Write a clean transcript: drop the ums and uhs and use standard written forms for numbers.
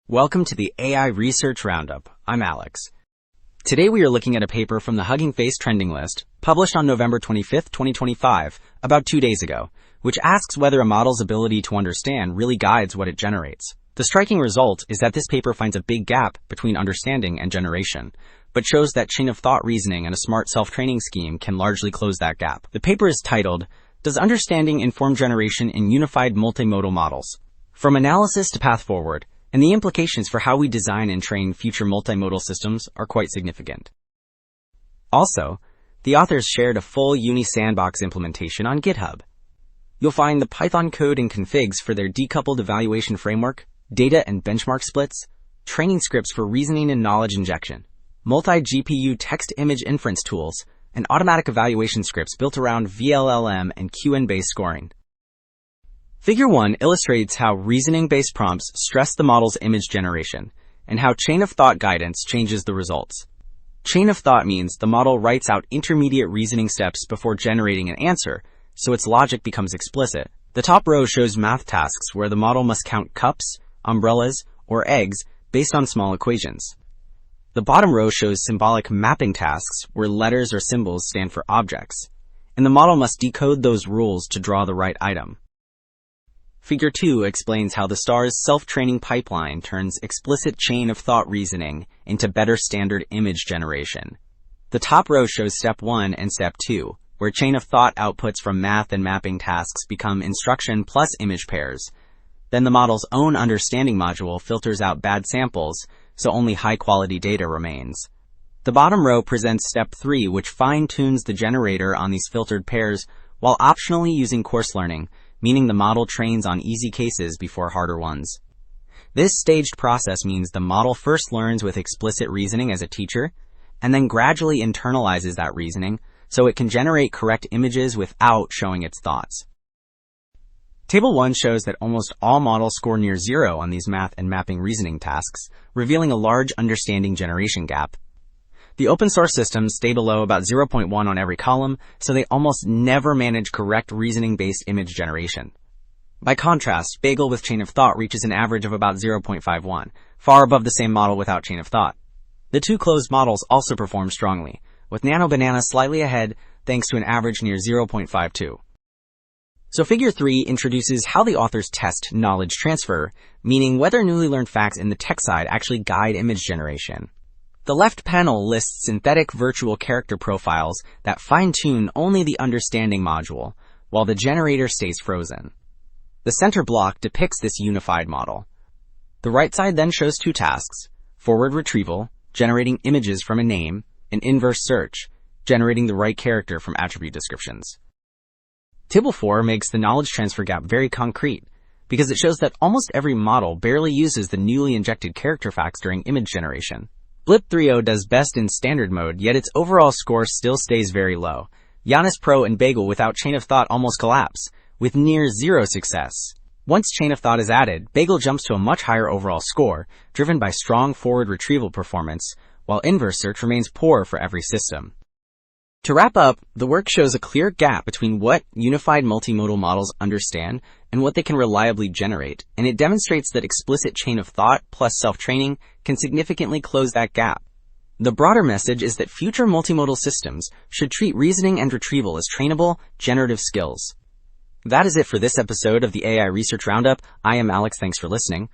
Welcome to the AI Research Roundup. I'm Alex. Today we are looking at a paper from the Hugging Face trending list, published on November 25, 2025, about 2 days ago, which asks whether a model's ability to understand really guides what it generates. The striking result is that this paper finds a big gap between understanding and generation, but shows that chain of thought reasoning and a smart self-training scheme can largely close that gap. The paper is titled, "Does Understanding Inform Generation in Unified Multimodal Models? From Analysis to Path Forward," and the implications for how we design and train future multimodal systems are quite significant. Also, the authors shared a full UniSandbox implementation on GitHub. You'll find the Python code and configs for their decoupled evaluation framework, data and benchmark splits, training scripts for reasoning and knowledge injection, multi-GPU text-image inference tools, and automatic evaluation scripts built around VLLM and QN-based scoring. Figure 1 illustrates how reasoning-based prompts stress the model's image generation, and how chain-of-thought guidance changes the results. Chain of thought means the model writes out intermediate reasoning steps before generating an answer, so its logic becomes explicit. The top row shows math tasks where the model must count cups, umbrellas, or eggs based on small equations. The bottom row shows symbolic mapping tasks where letters or symbols stand for objects, and the model must decode those rules to draw the right item. Figure 2 explains how the STAR's self-training pipeline turns explicit chain-of-thought reasoning into better standard image generation. The top row shows Step 1 and Step 2, where chain-of-thought outputs from math and mapping tasks become instruction plus image pairs. Then the model's own understanding module filters out bad samples, so only high-quality data remains. The bottom row presents Step 3, which fine-tunes the generator on these filtered pairs while optionally using coarse learning, meaning the model trains on easy cases before harder ones. This staged process means the model first learns with explicit reasoning as a teacher, and then gradually internalizes that reasoning so it can generate correct images without showing its thoughts. Table 1 shows that almost all models score near 0 on these math and mapping reasoning tasks, revealing a large understanding generation gap. The open source systems stay below about 0.1 on every column, so they almost never manage correct reasoning-based image generation. By contrast, Bagel with chain of thought reaches an average of about 0.51, far above the same model without chain of thought. The two closed models also perform strongly, with Nano Banana slightly ahead thanks to an average near 0.52. So Figure 3 introduces how the authors test knowledge transfer, meaning whether newly learned facts in the text side actually guide image generation. The left panel lists synthetic virtual character profiles that fine-tune only the understanding module, while the generator stays frozen. The center block depicts this unified model. The right side then shows two tasks: forward retrieval, generating images from a name, and inverse search, generating the right character from attribute descriptions. Table 4 makes the knowledge transfer gap very concrete, because it shows that almost every model barely uses the newly injected character facts during image generation. Blip 3.0 does best in standard mode, yet its overall score still stays very low. Giannis Pro and Bagel without chain of thought almost collapse, with near 0 success. Once chain of thought is added, Bagel jumps to a much higher overall score, driven by strong forward retrieval performance, while inverse search remains poor for every system. To wrap up, the work shows a clear gap between what unified multimodal models understand and what they can reliably generate, and it demonstrates that explicit chain of thought plus self-training can significantly close that gap. The broader message is that future multimodal systems should treat reasoning and retrieval as trainable, generative skills. That is it for this episode of the AI Research Roundup. I am Alex. Thanks for listening.